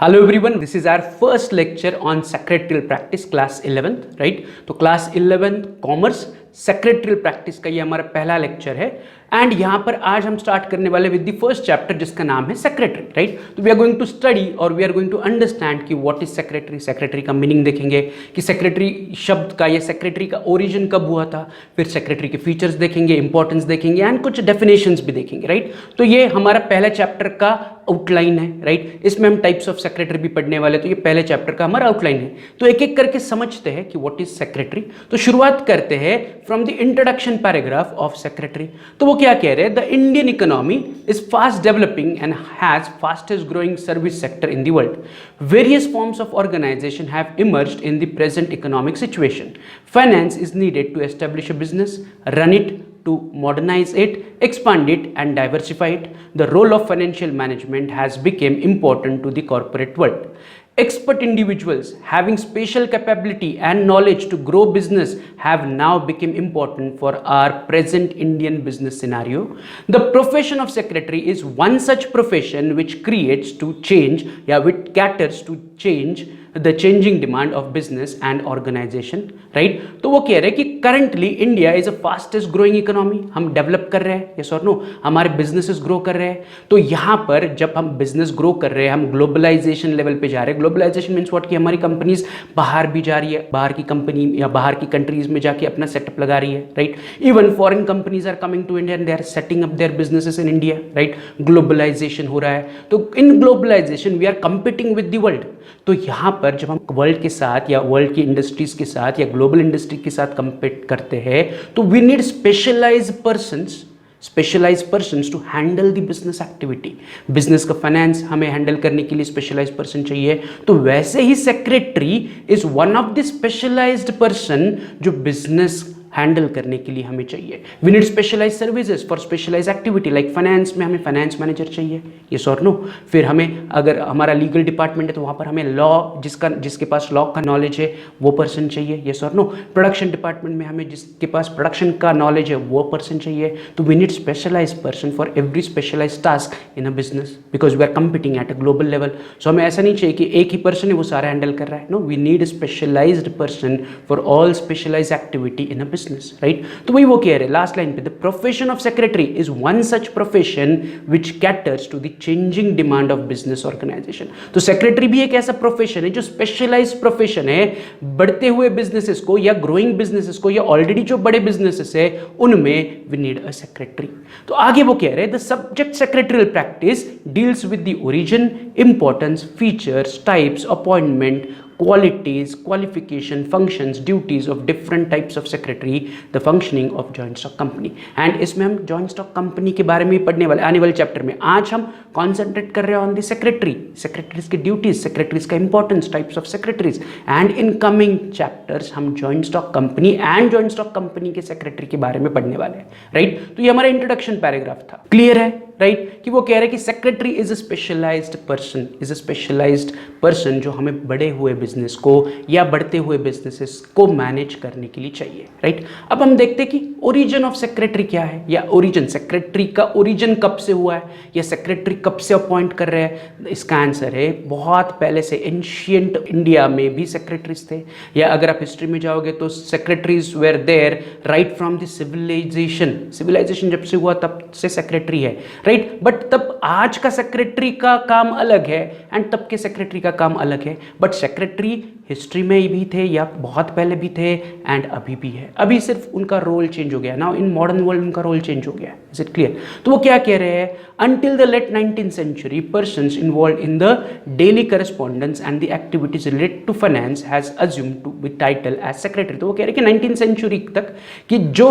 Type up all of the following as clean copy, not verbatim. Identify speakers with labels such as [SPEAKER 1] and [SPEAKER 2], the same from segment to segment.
[SPEAKER 1] Hello everyone, this is our first lecture on secretarial practice class 11th, right? तो class 11th commerce secretarial practice का ये हमारा पहला lecture है and यहाँ पर आज हम स्टार्ट करने वाले विद द फर्स्ट चैप्टर जिसका नाम है सेक्रेटरी, राइट? तो we are going to study और we are going to understand कि व्हाट इज सेक्रेटरी, सेक्रेटरी का मीनिंग देखेंगे कि सेक्रेटरी शब्द का या सेक्रेटरी का ओरिजिन कब हुआ था, फिर सेक्रेटरी के फीचर्स देखेंगे, इंपॉर्टेंस देखेंगे एंड कुछ डेफिनेशंस भी देखेंगे, राइट? तो ये हमारा पहला चैप्टर का आउटलाइन है, राइट? इसमें हम टाइप्स ऑफ सेक्रेटरी भी पढ़ने वाले, तो ये पहले चैप्टर का हमारा आउटलाइन है। तो एक एक करके समझते हैं कि व्हाट इज सेक्रेटरी। तो शुरुआत करते हैं from the introduction paragraph of secretary. तो वो क्या कह रहे हैं? The Indian economy is fast developing and has fastest growing service sector in the world. Various forms of organisation have emerged in the present economic situation. Finance is needed to establish a business, run it, to modernize it, expand it and diversify it. The role of financial management has become important to the corporate world. Expert individuals having special capability and knowledge to grow business have now become important for our present Indian business scenario. The profession of secretary is one such profession which creates to change, which caters to change the changing demand of business and organization, right? तो वो कह रहे हैं कि currently India is a fastest growing economy, हम develop कर रहे हैं, yes or no? हमारे businesses ग्रो कर रहे हैं। तो यहाँ पर जब हम बिजनेस ग्रो कर रहे हैं, हम ग्लोबलाइजेशन लेवल पे जा रहे हैं। ग्लोबलाइजेशन मीन्स व्हाट, कि हमारी कंपनीज बाहर भी जा रही है, बाहर की कंपनी या बाहर की कंट्रीज में जाके अपना सेटअप लगा रही है, right? Even foreign companies are coming to India and they are setting up their businesses in India, right? Globalisation हो रहा है, तो in globalisation we are competing with the world. तो यहाँ पर जब हम वर्ल्ड के साथ या वर्ल्ड की इंडस्ट्रीज के साथ या ग्लोबल इंडस्ट्री के साथ कंपीट करते हैं, तो we need specialised persons to handle the business activity. Business का फाइनेंस हमें हैंडल करने के लिए स्पेशलाइज्ड पर्सन चाहिए। तो वैसे ही secretary is one of the specialised person जो बिजनेस हैंडल करने के लिए हमें चाहिए। We need specialise services for specialise activity, like finance में हमें फाइनेंस मैनेजर चाहिए, यस और नो? फिर हमें अगर हमारा लीगल डिपार्टमेंट है तो वहाँ पर हमें लॉ, जिसके पास लॉ का नॉलेज है वो पर्सन चाहिए, यस और नो? प्रोडक्शन डिपार्टमेंट में हमें जिसके पास प्रोडक्शन का नॉलेज है वो पर्सन चाहिए। तो we need specialise person for every specialise task in a business because we are competing at a global level. So हमें ऐसा नहीं चाहिए कि एक ही पर्सन है वो सारा हैंडल कर रहा है। No, we need specialised person for all specialise activity in a business, right? तो वही वो कह रहे हैं लास्ट लाइन पे, the profession of secretary is one such profession which caters to the changing demand of business organization. तो secretary भी एक ऐसा प्रोफेशन है जो स्पेशलाइज्ड प्रोफेशन है बढ़ते हुए बिजनेसेस को या ग्रोइंग बिजनेसेस को या ऑलरेडी जो बड़े बिजनेसेस है उनमें वी नीड अ सेक्रेटरी। तो आगे वो कह रहे हैं, the subject secretarial practice deals with the origin, importance, features, types, appointment, qualities, qualification, functions, duties of different types of secretary, the functioning of joint stock company. and इसमें हम joint stock company के बारे में पढ़ने वाले आने वाले chapter में। आज हम कॉन्सेंट्रेट कर रहे हैं ऑन दी सेक्रेटरी, सेक्रेटरीज के ड्यूटीज, सेक्रेटरीज का importance, types of secretaries and in coming chapters हम joint stock company and joint stock company के सेक्रेटरी के बारे में पढ़ने वाले हैं, राइट? तो ये हमारा इंट्रोडक्शन पैराग्राफ था, क्लियर है, राइट? कि वो कह रहे हैं कि secretary is a specialised person जो हमें बढ़े हुए बिजनेस को या बढ़ते हुए बिजनेसेस को मैनेज करने के लिए चाहिए, राइट? अब हम देखते हैं कि ओरिजिन ऑफ सेक्रेटरी क्या है, या ओरिजिन, सेक्रेटरी का ओरिजिन कब से हुआ है या सेक्रेटरी कब से अपॉइंट कर रहे हैं। इसका आंसर है बहुत पहले से, एंशियंट इंडिया में भी सेक्रेटरीज थे, या अगर आप हिस्ट्री में जाओगे तो secretaries were there right from the civilisation जब से हुआ तब से सेक्रेटरी है, राइट? बट तब आज का सेक्रेटरी का काम अलग है एंड तब के सेक्रेटरी का काम अलग है। बट सेक्रेटरी हिस्ट्री में भी थे या बहुत पहले भी थे एंड अभी भी है, अभी सिर्फ उनका रोल चेंज हो गया ना, इन मॉडर्न वर्ल्ड उनका रोल चेंज हो गया। Is it clear? तो वो क्या कह रहे हैं, until the late 19th century persons involved in the daily correspondence and the activities related to finance has assumed to be title as secretary। तो वो कह रहे हैं कि 19th century तक कि जो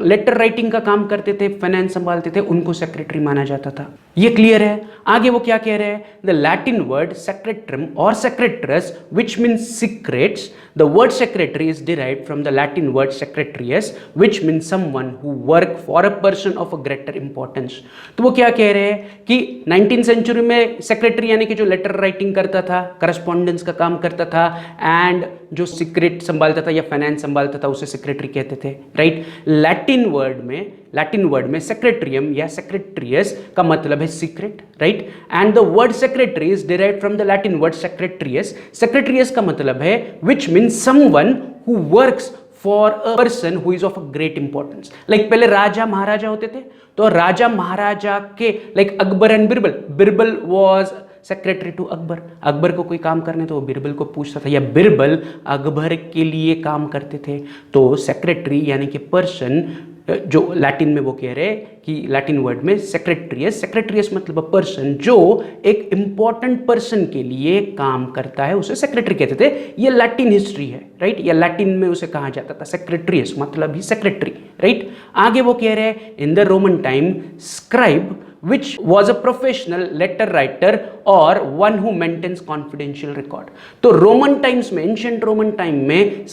[SPEAKER 1] लेटर राइटिंग का काम करते थे, फाइनेंस संभालते थे, उनको सेक्रेटरी माना जाता था। ये क्लियर है? आगे वो क्या कह रहे हैं, the Latin word secretrum or secretress which means secrets, the word secretary is derived from the Latin word secretarius which means someone who work for a person of a greater importance। तो वो क्या कह रहे हैं कि 19th century में secretary यानी कि जो लेटर राइटिंग करता था, करस्पॉन्डेंस का काम करता था, एंड जो सीक्रेट संभालता था या फाइनेंस संभालता था उसे सेक्रेटरी कहते थे, राइट। लैटिन वर्ड में सेक्रेटरियम या सेक्रेटरियस का मतलब है secret, right. And the word secretary is derived from the Latin word secretarius. Secretarius का मतलब है which means someone who works for a person who is of a great importance. Like पहले राजा महाराजा होते थे, तो राजा महाराजा के like Akbar and Birbal was secretary to Akbar. Akbar को कोई काम करने तो वो बिरबल को पूछता था, या बिरबल अकबर के लिए काम करते थे। तो सेक्रेटरी यानी कि पर्सन, जो लैटिन में वो कह रहे हैं कि लैटिन वर्ड में सेक्रेटरियस मतलब पर्सन जो एक इंपॉर्टेंट पर्सन के लिए काम करता है उसे सेक्रेटरी कहते थे। ये लैटिन हिस्ट्री है, राइट। या लैटिन में उसे कहा जाता था सेक्रेटरियस मतलब ही सेक्रेटरी, राइट। आगे वो कह रहे हैं in the Roman time scribe which was a professional letter writer or one who maintains confidential record। तो रोमन टाइम्स में, एंशिएंट रोमन टाइम में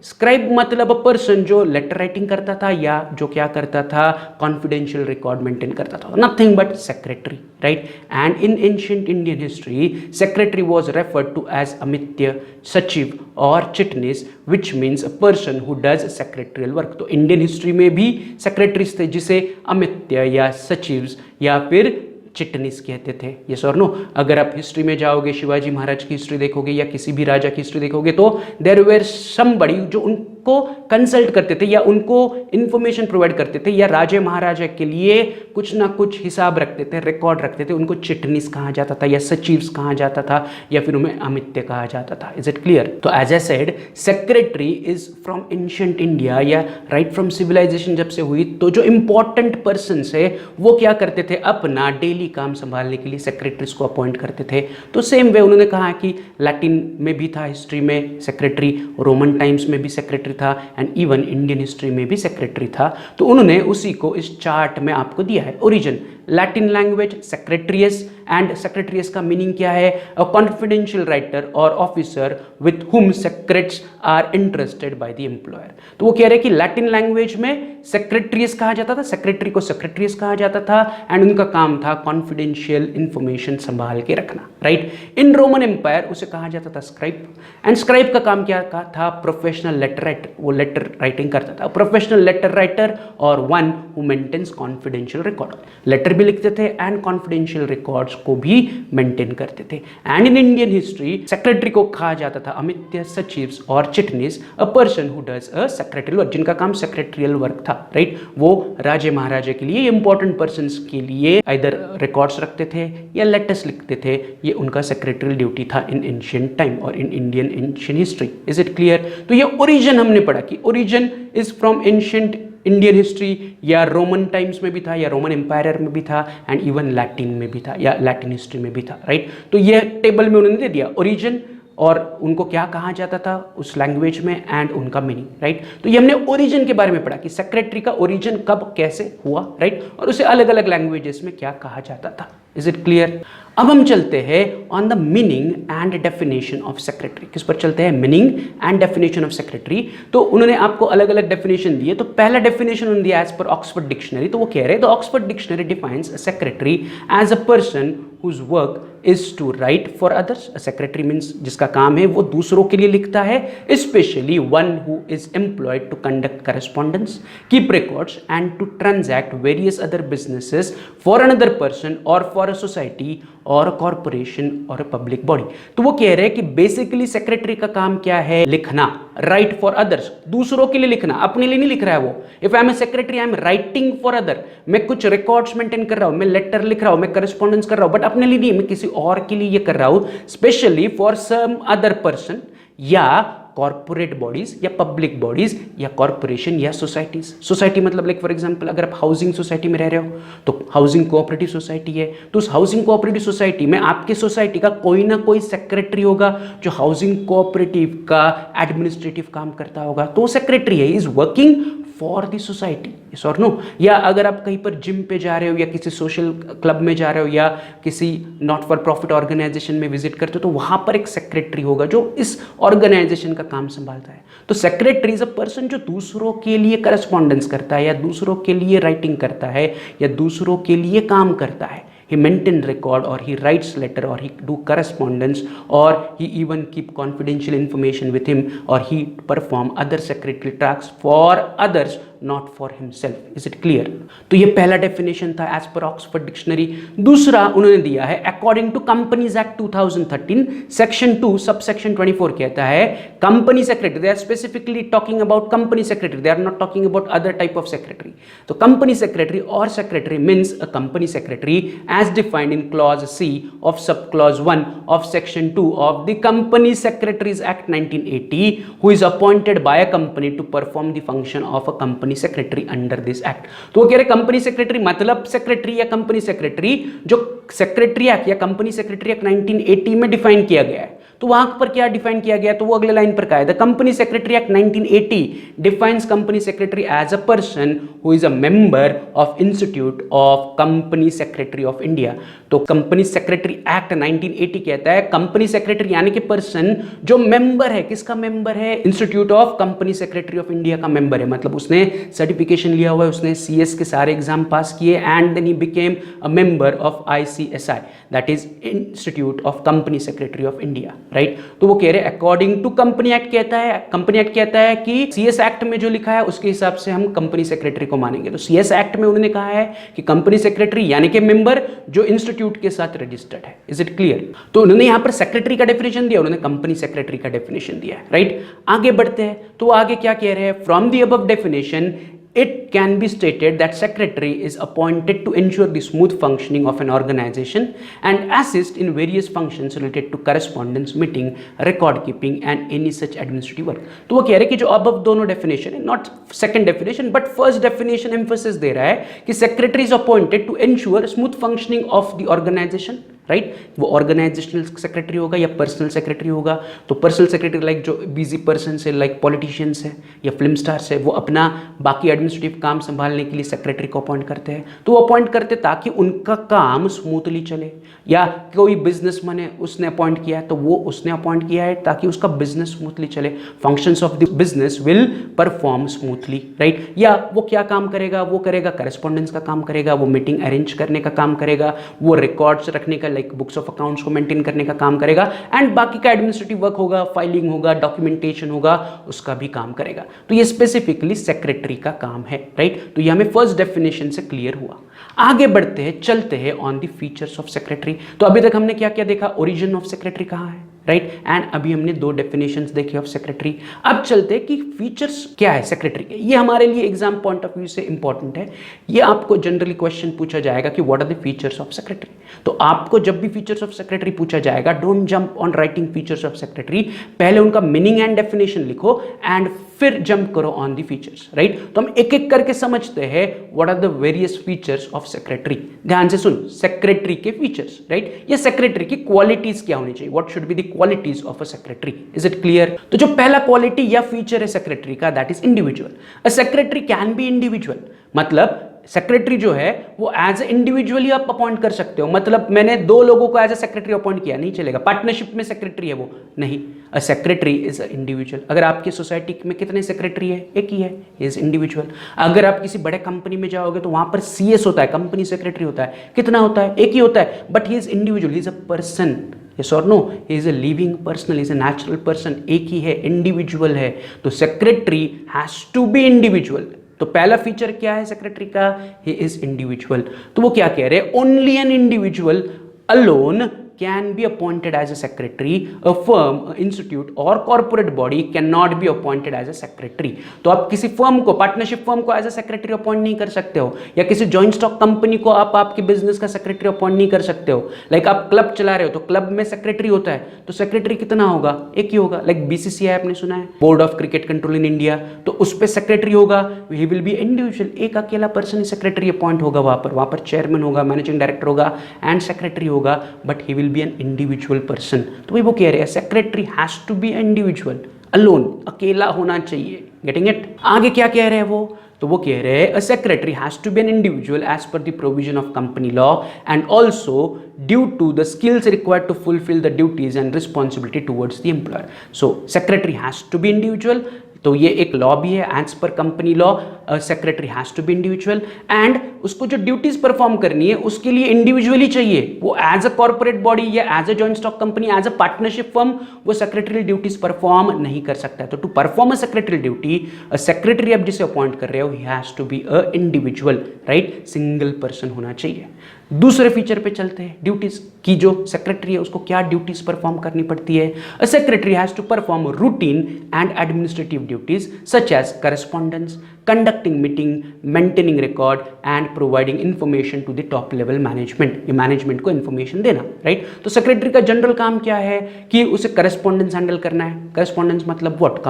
[SPEAKER 1] स्क्राइब मतलब पर्सन जो लेटर राइटिंग करता था या जो क्या करता था, कॉन्फिडेंशियल रिकॉर्ड मेंटेन करता था, nothing but secretary, right. And in ancient Indian history secretary was referred to as amatya, sachiv और chitnis which means a person who does secretarial work. तो इंडियन हिस्ट्री में भी सेक्रेटरीज थे जिसे अमित्य या सचिव्स या फिर चिटनीस कहते थे। यस और नो। अगर आप हिस्ट्री में जाओगे, शिवाजी महाराज की हिस्ट्री देखोगे या किसी भी राजा की हिस्ट्री देखोगे, तो देयर वेर समबडी जो उनको कंसल्ट करते थे या उनको इंफॉर्मेशन प्रोवाइड करते थे या राजा महाराजा के लिए कुछ ना कुछ हिसाब रखते थे, रिकॉर्ड रखते थे, उनको चिटनीस कहा जाता था या सचिव्स कहा जाता था या फिर उन्हें अमित्य कहा जाता था। Is it clear? तो as I said secretary is from ancient India या राइट फ्रॉम सिविलाइजेशन जब से हुई, तो जो इंपॉर्टेंट पर्सन है वो क्या करते थे, अपना डेली काम संभालने के लिए सेक्रेटरीज को अपॉइंट करते थे। तो सेम वे उन्होंने कहा कि लैटिन में भी था हिस्ट्री में सेक्रेटरी, रोमन टाइम्स में भी सेक्रेटरी था एंड इवन इंडियन हिस्ट्री में भी सेक्रेटरी था। तो उन्होंने उसी को इस चार्ट में आपको दिया है। Origin Latin language secretarius, and secretarius का मीनिंग क्या है, अ कॉन्फिडेंशियल राइटर और officer with whom secrets are interested by the employer. तो वो कह रहे हैं कि लैटिन लैंग्वेज में सेक्रेटरियस कहा जाता था, सेक्रेटरी को सेक्रेटरियस कहा जाता था एंड उनका काम था कॉन्फिडेंशियल इंफॉर्मेशन संभाल के रखना, राइट। इन रोमन एम्पायर उसे कहा जाता था स्क्राइब, एंड स्क्राइब का काम क्या था, प्रोफेशनल लेटर राइटर, वो लेटर राइटिंग करता था, प्रोफेशनल लेटर राइटर और one who maintains confidential record, letter भी लिखते थे एंड कॉन्फिडेंशियल रिकॉर्ड्स को भी मेंटेन करते थे। And in Indian history secretary को कहा जाता था अमित्य, सचिव्स और चिटनीस, अ person who does a secretarial work, जिनका काम सेक्रेटरियल वर्क था, राइट। वो राजे महाराजे के लिए, इंपॉर्टेंट पर्सन्स के लिए इधर रिकॉर्ड्स रखते थे या लेटर्स लिखते थे, ये उनका सेक्रेटरियल ड्यूटी था इन एंशिएंट टाइम और in Indian ancient history. Is it clear? तो ये ओरिजिन हमने पढ़ा कि origin is from ancient Indian history या रोमन टाइम्स में भी था या रोमन एम्पायर में भी था एंड इवन लैटिन में भी था या लैटिन हिस्ट्री में भी था, राइट। तो ये टेबल में उन्होंने दे दिया ओरिजिन और उनको क्या कहा जाता था उस लैंग्वेज में एंड उनका मीनिंग, राइट। तो ये हमने ओरिजिन के बारे में पढ़ा कि सेक्रेटरी का ओरिजिन कब कैसे हुआ, राइट, और उसे अलग अलग लैंग्वेजेस में क्या कहा जाता था। Is it clear? अब हम चलते हैं on the meaning and definition of secretary. किस पर चलते हैं? Meaning and definition of secretary. तो उन्होंने आपको अलग अलग डेफिनेशन दिए। तो पहला डेफिनेशन उन्होंने दिया एज पर ऑक्सफोर्ड डिक्शनरी। तो वो कह रहे हैं the Oxford dictionary defines a secretary as a person whose work is to write for others. Secretary means जिसका काम है वो दूसरों के लिए लिखता है, specially one who is employed to conduct correspondence, keep records and to transact various other businesses for another person और फॉर अ सोसाइटी और अ कॉर्पोरेशन और अ पब्लिक बॉडी। तो वो कह रहे हैं कि बेसिकली सेक्रेटरी का काम क्या है? लिखना, राइट फॉर अदर्स, दूसरों के लिए लिखना, अपने लिए नहीं लिख रहा है वो। If I am a secretary I am writing for other, मैं कुछ रिकॉर्ड्स मेंटेन कर रहा हूं, मैं लेटर लिख रहा हूं, मैं करस्पॉन्डेंस कर रहा हूं, बट अपने लिए नहीं, मैं किसी और के लिए ये कर रहा हूं, specially for some other person या कॉर्पोरेट बॉडीज या पब्लिक बॉडीज या कॉर्पोरेशन या सोसाइटीज। सोसाइटी मतलब लाइक फॉर एग्जांपल अगर आप हाउसिंग सोसाइटी में रह रहे हो तो हाउसिंग कोऑपरेटिव सोसाइटी है, तो उस हाउसिंग कोऑपरेटिव सोसाइटी में आपके सोसाइटी का कोई ना कोई सेक्रेटरी होगा जो हाउसिंग कोऑपरेटिव का एडमिनिस्ट्रेटिव काम करता होगा, तो सेक्रेटरी है, is working for the society, yes और नो। या अगर आप कहीं पर जिम पे जा रहे हो या किसी सोशल क्लब में जा रहे हो या किसी नॉट फॉर प्रॉफिट ऑर्गेनाइजेशन में विजिट करते हो तो वहां पर एक सेक्रेटरी होगा जो इस ऑर्गेनाइजेशन का काम संभालता है। तो सेक्रेटरी इज अ पर्सन जो दूसरों के लिए करस्पॉन्डेंस करता है या दूसरों के लिए राइटिंग करता है या दूसरों के लिए काम करता है। He maintain record or he writes letter or he do correspondence or he even keep confidential information with him or he perform other secretary tasks for others not for himself. Is it clear? तो ये पहला definition था as per Oxford dictionary. दूसरा उन्होंने दिया है according to companies act 2013 section 2 sub section 24 कहता है company secretary, they are specifically talking about company secretary, they are not talking about other type of secretary. तो कंपनी सेक्रेटरी और secretary means a company secretary as defined in clause C of subclause 1 of section 2 of the Company Secretaries Act 1980 who is appointed by a company to perform the function of a company secretary under this act। तो वो कह रहे company secretary मतलब secretary या company secretary जो secretary act या company secretary act 1980 में define किया गया है। तो वहां पर क्या डिफाइन किया गया, तो वो अगले लाइन पर कहा है the company secretary act 1980 defines company secretary as a person who is a member of institute of company secretary of India. तो कंपनी सेक्रेटरी एक्ट 1980 कहता है कंपनी सेक्रेटरी यानी कि पर्सन जो मेंबर है, किसका मेंबर है, institute of company secretary of India का मेंबर है। मतलब उसने सर्टिफिकेशन लिया हुआ है, उसने सीएस के सारे एग्जाम पास किए and then he became a member of ICSI that is institute of company secretary of India, right. तो वो कह रहे अकॉर्डिंग टू कंपनी एक्ट कहता है, कंपनी एक्ट कहता है कि सीएस एक्ट में जो लिखा है उसके हिसाब से हम कंपनी सेक्रेटरी को मानेंगे। तो सीएस एक्ट में उन्होंने कहा है कि कंपनी सेक्रेटरी यानी कि मेंबर जो इंस्टीट्यूट के साथ रजिस्टर्ड है। Is it clear? तो उन्होंने यहां पर सेक्रेटरी का डेफिनेशन दिया, उन्होंने कंपनी सेक्रेटरी का डेफिनेशन दिया है, राइट। आगे बढ़ते हैं तो आगे क्या कह रहे हैं, from the above definition it can be stated that secretary is appointed to ensure the smooth functioning of an organization and assist in various functions related to correspondence, meeting, record keeping and any such administrative work। तो वो कह रहे हैं कि जो above दोनों definition है, not second definition but first definition emphasis दे रहा है कि secretary is appointed to ensure smooth functioning of the organization, right. वो ऑर्गेनाइजेशनल सेक्रेटरी होगा या पर्सनल सेक्रेटरी होगा। तो पर्सनल सेक्रेटरी लाइक जो बिजी पर्सन है, लाइक पॉलिटिशियंस है या फिल्म स्टार्स है, वो अपना बाकी एडमिनिस्ट्रेटिव काम संभालने के लिए सेक्रेटरी को अपॉइंट करते हैं। तो वो अपॉइंट करते ताकि उनका काम स्मूथली चले। या कोई बिजनेसमैन है, उसने अपॉइंट किया है तो वो उसने अपॉइंट किया है ताकि उसका बिजनेस स्मूथली चले, functions of the business will perform smoothly, right. या वो क्या काम करेगा, वो करेगा करेस्पॉन्डेंस का काम करेगा, वो मीटिंग अरेंज करने का काम करेगा, वो रिकॉर्ड्स रखने का लाइक बुक्स ऑफ अकाउंट्स को मेंटेन करने का काम करेगा एंड बाकी का एडमिनिस्ट्रेटिव वर्क होगा, फाइलिंग होगा, डॉक्यूमेंटेशन होगा, उसका भी काम करेगा। तो ये स्पेसिफिकली सेक्रेटरी का काम है, राइट। तो ये हमें फर्स्ट डेफिनेशन से क्लियर हुआ। आगे बढ़ते हैं, चलते हैं on the features of secretary. तो अभी तक हमने क्या क्या देखा, ओरिजिन ऑफ सेक्रेटरी कहाँ है, राइट, एंड अभी हमने दो डेफिनेशंस देखे ऑफ सेक्रेटरी। अब चलते हैं कि फीचर्स क्या है सेक्रेटरी के। ये हमारे लिए एग्जाम पॉइंट ऑफ व्यू से इंपॉर्टेंट है। ये आपको जनरली क्वेश्चन पूछा जाएगा कि what are the features of secretary. तो आपको जब भी फीचर्स ऑफ सेक्रेटरी पूछा जाएगा, don't jump on writing features of secretary, पहले उनका मीनिंग एंड डेफिनेशन लिखो एंड फिर जंप करो ऑन द फीचर्स, राइट। तो हम एक एक करके समझते हैं what are the various features of secretary. ध्यान से सुन, सेक्रेटरी के फीचर्स, राइट। ये सेक्रेटरी की क्वालिटीज क्या होनी चाहिए, what should be the qualities of a secretary. Is it clear? तो जो पहला क्वालिटी या फीचर है सेक्रेटरी का, that is individual. A secretary can B individual, मतलब सेक्रेटरी जो है वो एज ए इंडिविजुअली आप अपॉइंट कर सकते हो। मतलब मैंने दो लोगों को एज ए सेक्रेटरी अपॉइंट किया, नहीं चलेगा। पार्टनरशिप में सेक्रेटरी है वो, नहीं। अ सेक्रेटरी इज अ इंडिविजुअल। अगर आपकी सोसाइटी में कितने सेक्रेटरी है, एक ही है, इज इंडिविजुअल। अगर आप किसी बड़े कंपनी में जाओगे तो वहां पर सीएस होता है, कंपनी सेक्रेटरी होता है, कितना होता है, एक ही होता है, but he is individual, he is a person. Yes or no? He is a living person, he is a natural person, एक ही है, इंडिविजुअल है। तो secretary has to be individual. तो पहला फीचर क्या है सेक्रेटरी का, ही इज इंडिविजुअल। तो वो क्या कह रहे हैं, only an individual alone can be appointed as a secretary. A firm, a institute or corporate body cannot be appointed as a secretary. तो आप किसी फर्म को, पार्टनरशिप फर्म को एज ए सेक्रेटरी अपॉइंट नहीं कर सकते हो, या किसी जॉइंट स्टॉक कंपनी को आप आपके बिजनेस का सेक्रेटरी अपॉइंट नहीं कर सकते हो। लाइक आप क्लब चला रहे हो तो क्लब में सेक्रेटरी होता है, तो सेक्रेटरी कितना होगा, एक ही होगा। लाइक बीसीसीआई आपने सुना है, board of cricket control in India, तो उस पर सेक्रेटरी होगा, ही विल बी इंडिविजुअल, एक अकेला पर्सन सेक्रेटरी अपॉइंट होगा वहां पर चेयरमैन होगा, मैनेजिंग डायरेक्टर होगा एंड सेक्रेटरी होगा, but he will be an individual person. तो वही वो कह रहे हैं, secretary has to be individual, alone, अकेला होना चाहिए। Getting it? आगे क्या कह रहे हैं वो, तो वो कह रहे हैं a secretary has to be an individual as per the provision of company law and also due to the skills required to fulfil the duties and responsibility towards the employer. So secretary has to be individual, तो ये एक law भी है as per company law, secretary has to be individual and उसको जो duties perform करनी है उसके लिए इंडिविजुअली चाहिए। वो एज अ कॉर्पोरेट बॉडी या as a joint stock company, as a partnership firm वो सेक्रेटरी ड्यूटीज परफॉर्म नहीं कर सकता है। तो to perform a secretary duty, a secretary आप जिसे अपॉइंट कर रहे हो he has to be a individual, right, single person होना चाहिए। दूसरे फीचर पे चलते हैं, ड्यूटीज की जो सेक्रेटरी है उसको क्या ड्यूटीज परफॉर्म करनी पड़ती है। A secretary has to perform routine and administrative duties such as correspondence, conducting meeting, maintaining record and providing information to the top level management, ये मैनेजमेंट को इंफॉर्मेशन देना, राइट। तो सेक्रेटरी का जनरल काम क्या है कि उसे करस्पॉन्डेंस हैंडल करना है। करस्पॉन्डेंस मतलब what,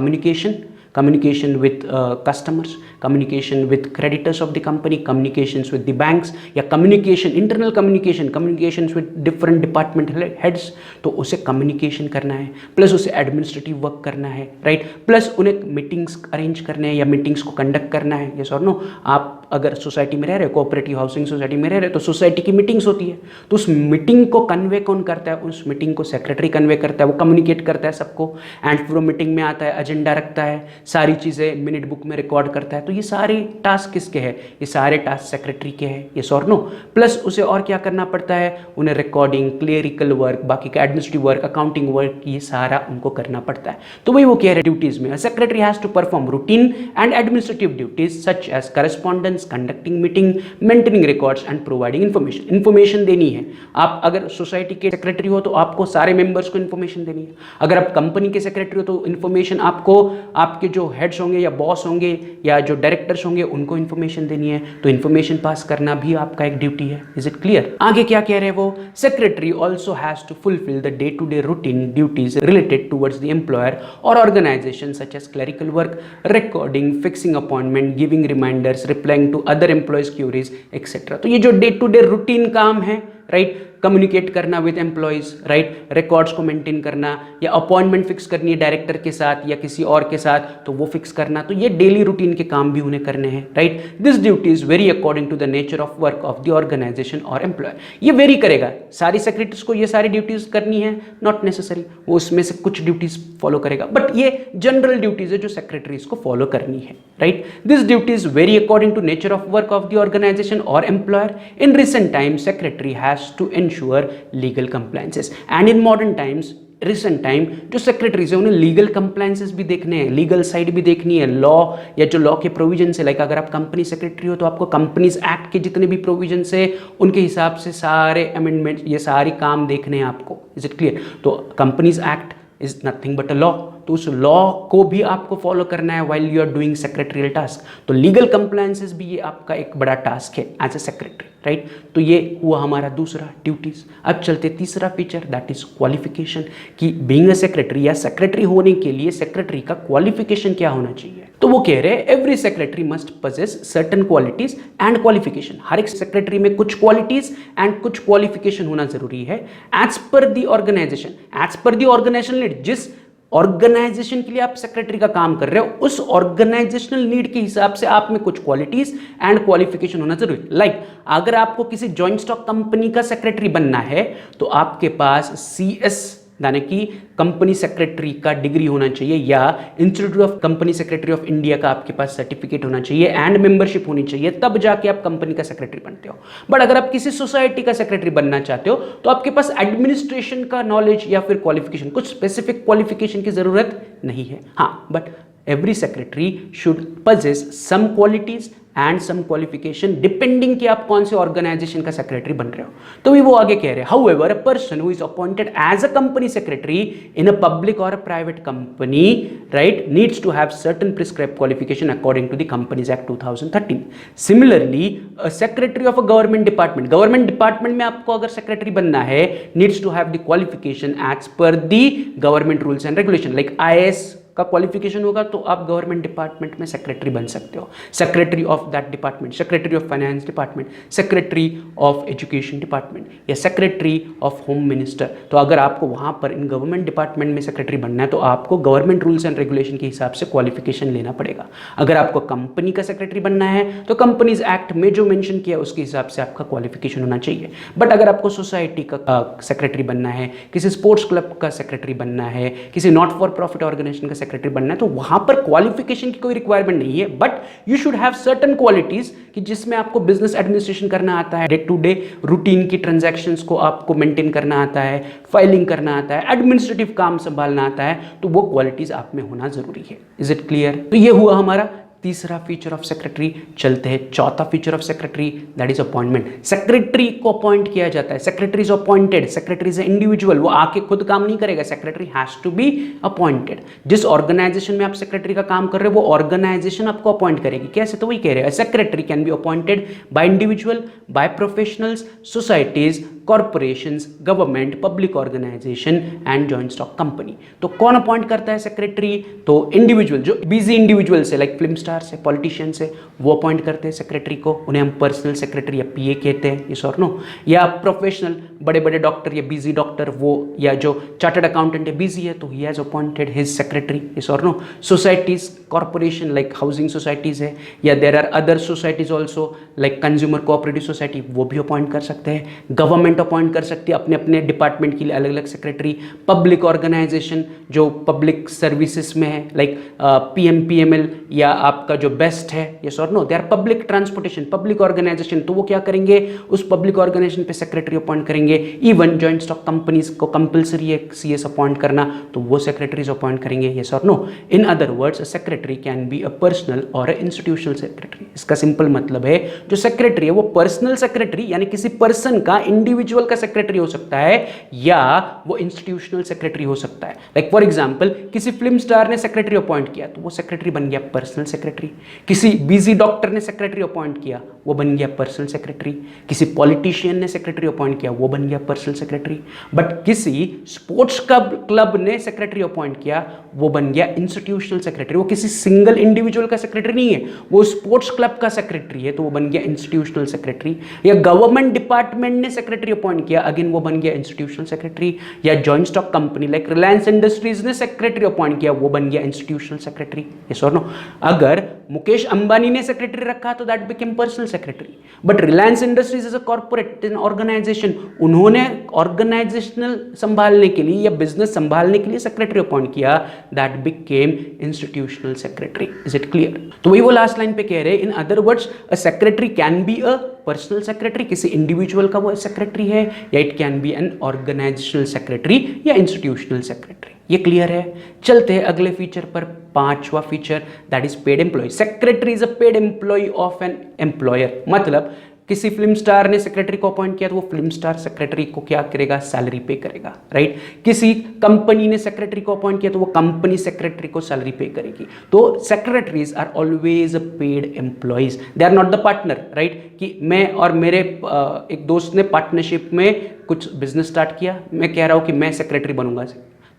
[SPEAKER 1] communication with customers, communication with creditors of the company, communications with the banks, या communication, internal communications with different department heads, तो उसे communication करना है, प्लस उसे administrative work करना है, राइट, प्लस उन्हें मीटिंग्स अरेंज करने हैं या मीटिंग्स को कंडक्ट करना है। यस और नो, आप अगर सोसाइटी में रह रहे हो, कोऑपरेटिव हाउसिंग सोसाइटी में रह रहे हो, तो सोसाइटी की मीटिंग्स होती है, तो उस मीटिंग को कन्वे कौन करता है, उस मीटिंग को सेक्रेटरी कन्वे करता है, वो कम्युनिकेट करता है सबको एंड फिर वो मीटिंग में आता है, एजेंडा रखता है, सारी चीज़ें मिनट बुक में रिकॉर्ड करता है। तो ये सारे टास्क किसके हैं, ये सारे टास्क सेक्रेटरी के हैं, यस और नो। प्लस उसे और क्या करना पड़ता है, उन्हें रिकॉर्डिंग, क्लेरिकल वर्क, बाकी का एडमिनिस्ट्रेटिव वर्क, अकाउंटिंग वर्क, ये सारा उनको करना पड़ता है। तो वही वो कह रहे ड्यूटीज में, secretary has to perform routine and administrative duties such as correspondence, conducting meeting, maintaining records and providing information देनी है। आप अगर सोसाइटी के सेक्रेटरी हो तो आपको सारे मेंबर्स को इन्फॉर्मेशन देनी है। अगर आप कंपनी के सेक्रेटरी हो तो इन्फॉर्मेशन आपको आपके जो हेड्स होंगे या बॉस होंगे या जो डायरेक्टर्स होंगे उनको इन्फॉर्मेशन देनी है। तो इन्फॉर्मेशन पास करना भी आपका एक ड्यूटी है। Is it clear? आगे क्या कह रहे हैं वो, secretary also has to fulfil the day to day routine duties related towards the employer और organisation such as clerical work, recording, fixing appointment, giving reminders, replying to other employees queries etcetera. तो ये जो day to day routine काम है, right, communicate करना with employees, right, records को maintain करना या अपॉइंटमेंट फिक्स करनी है डायरेक्टर के साथ या किसी और के साथ तो वो फिक्स करना, तो ये डेली रूटीन के काम भी उन्हें करने हैं, right. This duty is very according to the nature of work of the organisation और एम्प्लॉयर। ये वेरी करेगा, सारी सेक्रेटरीज को ये सारी ड्यूटीज करनी है नॉट नेसेसरी, वो उसमें से कुछ ड्यूटीज फॉलो करेगा, बट ये जनरल ड्यूटीज है जो सेक्रेटरीज को फॉलो करनी है, right. This duty is very according to nature of work of the organisation और employer. In recent time secretary has to ensure legal compliances and in modern times recent time जो secretaries है उन्हें legal compliances भी देखने हैं, legal side भी देखनी है, लॉ या जो लॉ के प्रोविजन है, लाइक अगर आप कंपनी सेक्रेटरी हो तो आपको कंपनीज एक्ट के जितने भी प्रोविजन है उनके हिसाब से सारे अमेंडमेंट ये सारी काम देखने हैं आपको। Is it clear? तो Companies Act is nothing but a law, तो उस लॉ को भी आपको फॉलो करना है while you are doing secretarial task. तो लीगल कंप्लायंसेस भी ये आपका एक बड़ा टास्क है एज ए सेक्रेटरी, राइट। तो ये हुआ हमारा दूसरा ड्यूटीज। अब चलते तीसरा फीचर, दैट इज क्वालिफिकेशन, कि बीइंग अ सेक्रेटरी या सेक्रेटरी होने के लिए सेक्रेटरी का क्वालिफिकेशन क्या होना चाहिए। तो वो कह रहे हैं every secretary must possess certain qualities and qualification. हर एक सेक्रेटरी में कुछ क्वालिटीज एंड कुछ क्वालिफिकेशन होना जरूरी है as per the organisation, as per the organisational need. जिस ऑर्गेनाइजेशन के लिए आप सेक्रेटरी का काम कर रहे हो उस ऑर्गेनाइजेशनल नीड के हिसाब से आप में कुछ क्वालिटीज एंड क्वालिफिकेशन होना जरूरी। लाइक अगर आपको किसी जॉइंट स्टॉक कंपनी का सेक्रेटरी बनना है तो आपके पास CS यानी कि कंपनी सेक्रेटरी का डिग्री होना चाहिए या institute of company secretary of India का आपके पास सर्टिफिकेट होना चाहिए एंड मेंबरशिप होनी चाहिए, तब जाके आप कंपनी का सेक्रेटरी बनते हो। बट अगर आप किसी सोसाइटी का सेक्रेटरी बनना चाहते हो तो आपके पास एडमिनिस्ट्रेशन का नॉलेज या फिर क्वालिफिकेशन, कुछ स्पेसिफिक क्वालिफिकेशन की जरूरत नहीं है। हाँ, but every secretary should possess some qualities and some qualification depending कि आप कौन से ऑर्गेनाइजेशन का सेक्रेटरी बन रहे हो। तो भी वो आगे कह रहे हैं, however a person who is appointed as a company secretary in a public or a private company, right, needs to have certain prescribed qualification according to the Companies act 2013। Similarly a secretary of a government department में आपको अगर secretary बनना है, needs to have the qualification as per the government rules and regulation, like IAS का qualification होगा तो आप government department में सेक्रेटरी बन सकते हो, secretary of that department, secretary of finance department, secretary of education department या सेक्रेटरी ऑफ होम मिनिस्टर। तो अगर आपको वहाँ पर इन गवर्नमेंट डिपार्टमेंट में सेक्रेटरी बनना है तो आपको गवर्नमेंट रूल्स एंड रेगुलेशन के हिसाब से क्वालिफिकेशन लेना पड़ेगा। अगर आपको कंपनी का सेक्रेटरी बनना है तो कंपनीज एक्ट में जो मेंशन किया उसके हिसाब से आपका क्वालिफिकेशन होना चाहिए। बट अगर आपको सोसाइटी का सेक्रेटरी बनना है, किसी स्पोर्ट्स क्लब का सेक्रेटरी बनना है, किसी नॉट फॉर प्रॉफिट ऑर्गेनाइजेशन का सेक्रेटरी बनना है तो वहां पर क्वालिफिकेशन की कोई रिक्वायरमेंट नहीं है, but you should have certain qualities कि जिसमें आपको बिजनेस एडमिनिस्ट्रेशन करना आता है, डे टू डे रूटीन की ट्रांजैक्शंस को आपको मेंटेन करना आता है, फाइलिंग करना आता है, एडमिनिस्ट्रेटिव काम संभालना आता है, तो वो क्वालिटीज आप में होना जरूरी है। Is it clear? तो ये हुआ हमारा तीसरा फीचर ऑफ सेक्रेटरी। चलते हैं चौथा feature of secretary, that is appointment. Secretary को अपॉइंट किया जाता है, secretary is appointed, secretary is individual, वो आके खुद काम नहीं करेगा, secretary has to be appointed. जिस ऑर्गेनाइजेशन में आप सेक्रेटरी का काम कर रहे हो वो ऑर्गेनाइजेशन आपको अपॉइंट करेगी। कैसे? तो वही कह रहे हैं, secretary can be appointed by individual, by professionals, societies, corporations, government, public organisation and joint stock company. तो कौन अपॉइंट करता है सेक्रेटरी? तो इंडिविजुअल, जो बिजी इंडिविजुअल्स है, लाइक फिल्म स्टार्स है, पॉलिटिशियंस है, वो अपॉइंट करते हैं सेक्रेटरी को, उन्हें हम पर्सनल सेक्रेटरी या पीए कहते हैं, ये और नो। या प्रोफेशनल, बड़े बड़े डॉक्टर या बिजी डॉक्टर, वो या जो चार्टर्ड अकाउंटेंट है बिजी है तो he has appointed his secretary, ये और no. Societies, corporation like housing societies है, या there are other societies also like consumer cooperative society, वो भी अपॉइंट कर सकते हैं। गवर्नमेंट अपॉइंट कर सकती है अपने अपने डिपार्टमेंट के लिए अलग अलग सेक्रेटरी। पब्लिक ऑर्गेनाइजेशन जो पब्लिक सर्विसेज में है लाइक पीएमपीएमएल या आपका जो बेस्ट है, ये और no, they are public transportation, public organisation, तो वो क्या करेंगे, उस पब्लिक ऑर्गेनाइजेशन पे सेक्रेटरी अपॉइंट करेंगे। इवन जॉइंट स्टॉक कंपनीज को कंपलसरी है सीएस अपॉइंट करना, तो वो सेक्रेटरीज अपॉइंट करेंगे, ये और no. In other words, secretary can be a personal और इंस्टीट्यूशनल सेक्रेटरी। इसका सिंपल मतलब है जो सेक्रेटरी है वो पर्सनल सेक्रेटरी यानी किसी पर्सन का, इंडिविजुअल का सेक्रेटरी हो सकता है या वो इंस्टीट्यूशनल सेक्रेटरी हो सकता है। लाइक फॉर एग्जांपल, किसी फिल्म स्टार ने सेक्रेटरी अपॉइंट किया तो वो सेक्रेटरी बन गया पर्सनल सेक्रेटरी। किसी बिजी डॉक्टर ने सेक्रेटरी अपॉइंट किया, वो बन गया पर्सनल सेक्रेटरी। किसी पॉलिटिशियन ने सेक्रेटरी अपॉइंट किया, वो बन गया पर्सनल सेक्रेटरी। बट किसी स्पोर्ट्स क्लब ने सेक्रेटरी अपॉइंट किया, वो बन गया इंस्टीट्यूशनल सेक्रेटरी। वो किसी सिंगल इंडिविजुअल का सेक्रेटरी नहीं है, वो स्पोर्ट्स क्लब का सेक्रेटरी है, तो वो बन गया इंस्टीट्यूशनल सेक्रेटरी। या गवर्नमेंट डिपार्टमेंट ने सेक्रेटरी अपॉइंट किया, अगेन वो बन गया इंस्टीट्यूशनल सेक्रेटरी। या joint stock company like Reliance Industries ने सेक्रेटरी अपॉइंट किया, वो बन गया इंस्टीट्यूशनल सेक्रेटरी, यस और नो। अगर मुकेश अंबानी ने सेक्रेटरी रखा तो that became personal secretary. But Reliance Industries is a corporate organisation, उन्होंने ऑर्गेनाइजेशनल संभालने के लिए या बिजनेस संभालने के लिए सेक्रेटरी अपॉइंट किया, that became institutional secretary. Is it clear? तो वही वो लास्ट लाइन पे कह रहे हैं, in other words a secretary can be a personal secretary, किसी इंडिविजुअल का वो सेक्रेटरी है, या it can be an organisational secretary या इंस्टीट्यूशनल सेक्रेटरी। ये क्लियर है? चलते हैं अगले फीचर पर, पांचवा feature, that is paid employee. Secretary is a paid employee of an employer. मतलब किसी फिल्म स्टार ने सेक्रेटरी को अपॉइंट किया तो वो फिल्म स्टार सेक्रेटरी को क्या करेगा, सैलरी पे करेगा, राइट। किसी कंपनी ने सेक्रेटरी को अपॉइंट किया तो वो कंपनी सेक्रेटरी को सैलरी पे करेगी। तो secretaries are always paid employees, they are not the partner, right. कि मैं और मेरे एक दोस्त ने पार्टनरशिप में कुछ बिजनेस स्टार्ट किया, मैं कह रहा हूं कि मैं सेक्रेटरी बनूंगा,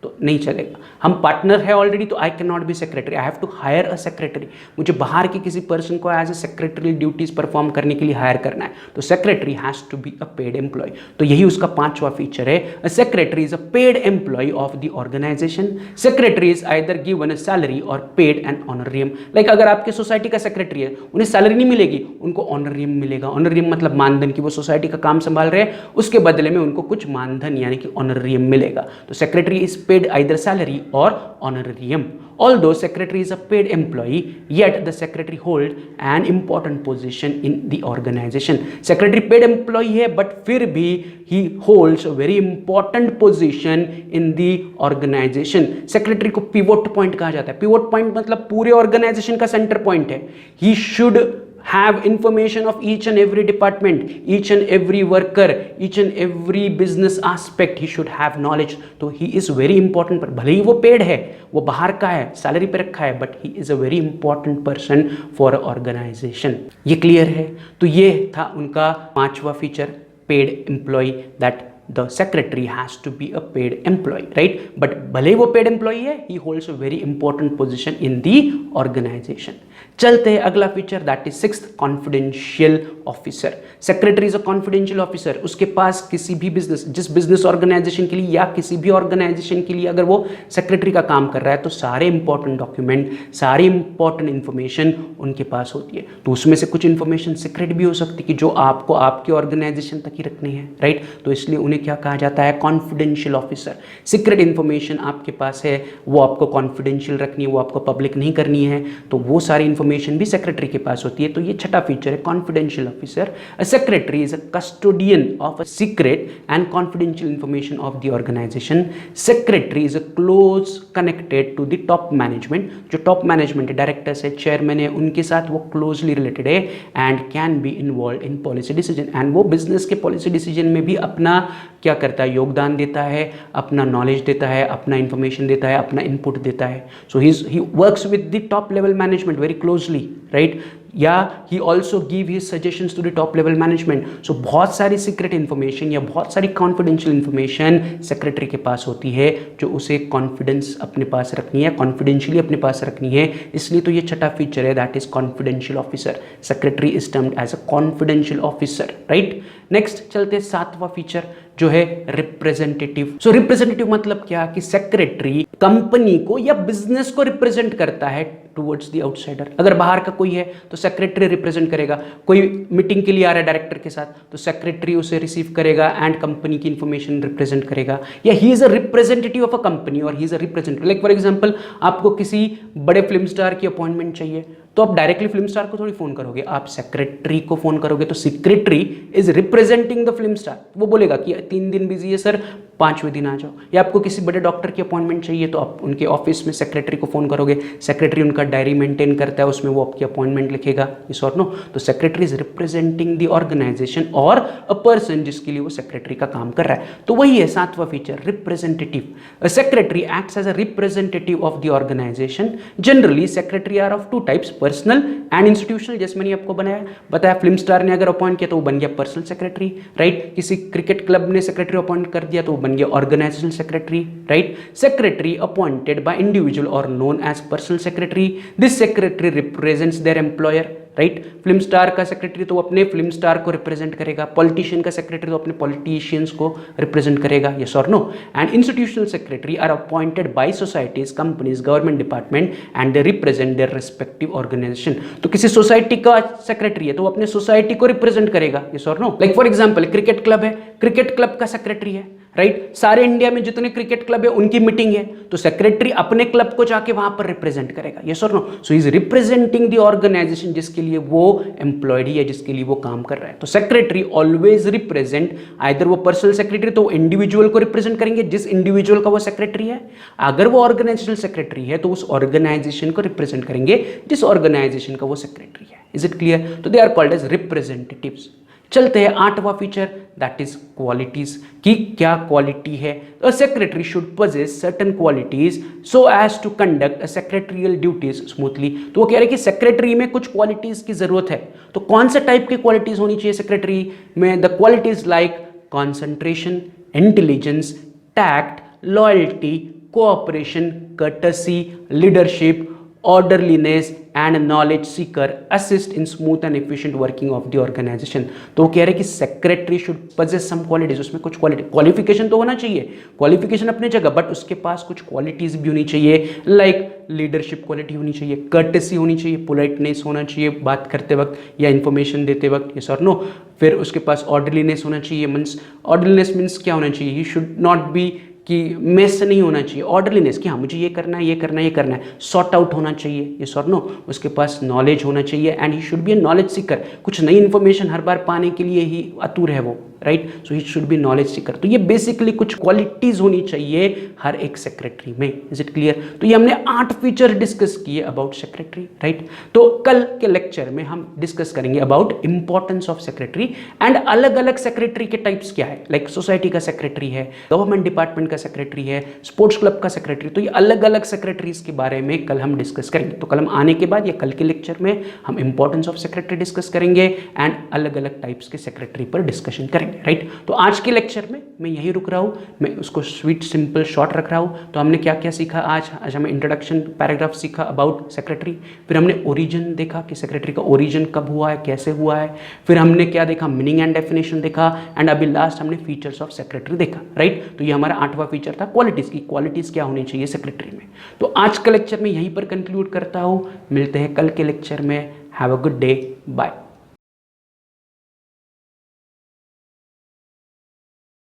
[SPEAKER 1] तो नहीं चलेगा। हम पार्टनर है ऑलरेडी, तो I can not be secretary, I have to hire a secretary. मुझे बाहर के किसी पर्सन को as a secretary duties perform करने के लिए हायर करना है, तो secretary has to be a paid employee. तो यही उसका पांचवा फीचर है, a secretary is a paid employee of the organisation. Secretary is either given a salary और पेड एन ऑनरियम। लाइक अगर आपके सोसाइटी का सेक्रेटरी है, उन्हें सैलरी नहीं मिलेगी, उनको ऑनरियम मिलेगा। ऑनरियम मतलब मानधन, की वो सोसाइटी का काम संभाल रहे हैं, उसके बदले में उनको कुछ मानधन यानी कि ऑनरियम मिलेगा। तो secretary is paid either salary or honorarium. Although secretary is a paid employee, yet the secretary hold an important position in the organization. Secretary paid employee है, but फिर भी he holds a very important position in the organization. Secretary को pivot point कहा जाता है। pivot point मतलब पूरे organization का center point है। He should have information of each and every department, each and every worker, each and every business aspect. He should have knowledge. तो he is very important, पर भले ही वो paid है, वो बाहर का है, सैलरी पे रखा है, but he is a very important person for a organization. ये क्लियर है? तो ये था उनका पांचवा feature, paid employee that the secretary has to be a paid employee, right, but भले वो पेड एम्प्लॉय है, he holds a very important position in the organisation. चलते हैं अगला feature, that is sixth, confidential officer. Secretary is a confidential officer, उसके पास किसी भी बिजनेस, जिस बिजनेस ऑर्गेनाइजेशन के लिए या किसी भी ऑर्गेनाइजेशन के लिए अगर वो सेक्रेटरी का काम कर रहा है तो सारे इंपॉर्टेंट डॉक्यूमेंट, सारी इंपॉर्टेंट इंफॉर्मेशन उनके पास होती है। तो उसमें से कुछ इंफॉर्मेशन सीक्रेट भी हो सकती है कि जो आपको आपके ऑर्गेनाइजेशन तक ही रखनी है, राइट, तो इसलिए उन्हें क्या कहा जाता है, कॉन्फिडेंशियल ऑफिसर। सीक्रेट इंफॉर्मेशन आपके पास है, वो आपको कॉन्फिडेंशियल रखनी है, वो आपको पब्लिक नहीं करनी है, तो वो सारी इंफॉर्मेशन भी सेक्रेटरी के पास होती है। तो ये छठा फीचर है, confidential officer. A secretary is a custodian of a secret and confidential information of the organisation. Secretary is a close connected to the top management. जो टॉप मैनेजमेंट है, डायरेक्टर्स है, चेयरमैन है, उनके साथ वो क्लोजली रिलेटेड है and can be involve in policy decision. And वो business के पॉलिसी डिसीजन में भी अपना क्या करता है, योगदान देता है, अपना नॉलेज देता है, अपना इंफॉर्मेशन देता है, अपना इनपुट देता है। So he works with the top level management very closely, right, या he also give his suggestions to the top level management. So बहुत सारी सीक्रेट इंफॉर्मेशन या बहुत सारी कॉन्फिडेंशियल इंफॉर्मेशन सेक्रेटरी के पास होती है, जो उसे कॉन्फिडेंस अपने पास रखनी है, कॉन्फिडेंशियली अपने पास रखनी है। इसलिए तो ये छठा फीचर है, that is confidential officer. Secretary is termed as a confidential officer, right. Next चलते सातवां फीचर जो है रिप्रेजेंटेटिव। सो रिप्रेजेंटेटिव मतलब क्या कि सेक्रेटरी कंपनी को या बिजनेस को रिप्रेजेंट करता है टुवर्ड्स द आउटसाइडर। अगर बाहर का कोई है तो सेक्रेटरी रिप्रेजेंट करेगा। कोई मीटिंग के लिए आ रहा है डायरेक्टर के साथ तो सेक्रेटरी उसे रिसीव करेगा एंड कंपनी की इंफॉर्मेशन रिप्रेजेंट करेगा। या he is a representative of a company और he is a representative. Like for example, आपको किसी बड़े फिल्म स्टार की अपॉइंटमेंट चाहिए तो आप डायरेक्टली फिल्म स्टार को थोड़ी फोन करोगे, आप सेक्रेटरी को फोन करोगे। तो secretary is representing the film star. वो बोलेगा कि 3 दिन बिजी है सर, 5वें दिन आ जाओ। या आपको किसी बड़े डॉक्टर की अपॉइंटमेंट चाहिए तो आप उनके ऑफिस में सेक्रेटरी को फोन करोगे। सेक्रेटरी उनका डायरी मेंटेन करता है, उसमें वो आपकी अपॉइंटमेंट लिखेगा, यस और नो। तो secretary is representing the organisation और अ पर्सन जिसके लिए वो सेक्रेटरी का काम कर रहा है। तो वही है सातवां feature, representative. Secretary acts as a representative of the organisation. Generally secretary are of 2 types, personal and institutional. जैसे मैंने आपको बताया फिल्म स्टार ने अगर अपॉइंट किया तो वो बन गया पर्सनल सेक्रेटरी, राइट। किसी क्रिकेट क्लब ने सेक्रेटरी अपॉइंट कर दिया तो वो बन गया organisational secretary, right. Secretary appointed by individual और known as personal secretary. This secretary represents their employer, right. Film star का सेक्रेटरी तो अपने फिल्म स्टार को रिप्रेजेंट करेगा, पॉलिटिशियन का सेक्रेटरी तो अपने पॉलिटिशियंस को रिप्रेजेंट करेगा, यस और no. And institutional secretary are appointed by societies, companies, government department and they represent their respective organisation. तो किसी सोसाइटी का सेक्रेटरी है तो वो अपने सोसाइटी को रिप्रेजेंट करेगा, यस और no. Like for example, cricket club है, क्रिकेट क्लब का सेक्रेटरी है, राइट। सारे इंडिया में जितने क्रिकेट क्लब है उनकी मीटिंग है तो सेक्रेटरी अपने क्लब को जाके वहां पर रिप्रेजेंट करेगा, यस और no. So is representing the organisation जिसके लिए वो एम्प्लॉयड है, जिसके लिए वो काम कर रहा है। तो सेक्रेटरी ऑलवेज रिप्रेजेंट, आइदर वो पर्सनल सेक्रेटरी तो इंडिविजुअल को रिप्रेजेंट करेंगे जिस इंडिविजुअल का वो सेक्रेटरी है, अगर वो ऑर्गेनाइजेशनल सेक्रेटरी है तो उस ऑर्गेनाइजेशन को रिप्रेजेंट करेंगे जिस ऑर्गेनाइजेशन का वो सेक्रेटरी है। Is it clear? तो they are called as representatives. चलते हैं आठवां फीचर, दैट इज क्वालिटीज, कि क्या क्वालिटी है। A secretary should possess certain qualities so as to conduct a secretarial duties smoothly। तो वो कह रहे हैं कि सेक्रेटरी में कुछ क्वालिटीज की जरूरत है। तो कौन से टाइप की क्वालिटीज होनी चाहिए सेक्रेटरी में? The qualities like concentration, intelligence, tact, loyalty, cooperation, courtesy, leadership, orderliness and knowledge seeker assist in smooth and efficient working of the organization। तो वो कह रहे हैं कि secretary should possess some qualities, उसमें कुछ क्वालिफिकेशन तो होना चाहिए, क्वालिफिकेशन अपने जगह, बट उसके पास कुछ क्वालिटीज भी होनी चाहिए। लाइक लीडरशिप क्वालिटी होनी चाहिए, कर्टेसी होनी चाहिए, पोलाइटनेस होना चाहिए बात करते वक्त या इंफॉर्मेशन देते वक्त, यस और नो। फिर उसके पास ऑर्डरलीनेस होना चाहिए, मीन्स ऑर्डरलीनेस मीन्स क्या होना चाहिए? ही शुड नॉट बी कि मेस नहीं होना चाहिए, ऑर्डरलीनेस कि हाँ मुझे ये करना है, ये करना है, ये करना है, सॉर्ट आउट होना चाहिए, ये सॉर्ट नो। उसके पास नॉलेज होना चाहिए and he should be A knowledge Sikar. कुछ नई इन्फॉर्मेशन हर बार पाने के लिए ही आतुर है वो, right. So he should be knowledge Sikar. तो ये बेसिकली कुछ क्वालिटीज होनी चाहिए हर एक सेक्रेटरी में। Is it clear? तो ये हमने 8 फीचर डिस्कस किए अबाउट सेक्रेटरी, राइट। तो कल के लेक्चर में हम डिस्कस करेंगे about importance of secretary and अलग अलग सेक्रेटरी के टाइप्स क्या है। लाइक सोसाइटी का सेक्रेटरी है, गवर्नमेंट डिपार्टमेंट का सेक्रेटरी है, स्पोर्ट्स क्लब का सेक्रेटरी। तो ये अलग अलग सेक्रेटरीज के बारे में कल हम डिस्कस करेंगे। तो कल हम आने के बाद या कल के लेक्चर में हम इंपॉर्टेंस ऑफ सेक्रेटरी डिस्कस करेंगे एंड अलग अलग टाइप्स के सेक्रेटरी पर डिस्कशन करेंगे। राइट। तो आज के लेक्चर में मैं यहीं रुक रहा हूँ, मैं उसको स्वीट सिंपल शॉर्ट रख रहा हूँ। तो हमने क्या क्या सीखा आज हमें इंट्रोडक्शन पैराग्राफ सीखा अबाउट सेक्रेटरी, फिर हमने ओरिजिन देखा कि सेक्रेटरी का ओरिजिन कब हुआ है, कैसे हुआ है, फिर हमने क्या देखा, मीनिंग एंड डेफिनेशन देखा, एंड अभी लास्ट हमने फीचर्स ऑफ सेक्रेटरी देखा, राइट। तो ये हमारा 8वां फीचर था क्वालिटीज़ की, क्वालिटीज़ क्या होनी चाहिए सेक्रेटरी में। तो आज का लेक्चर मैं यहीं पर कंक्लूड करता हूँ, मिलते हैं कल के लेक्चर में। Have a good day, bye.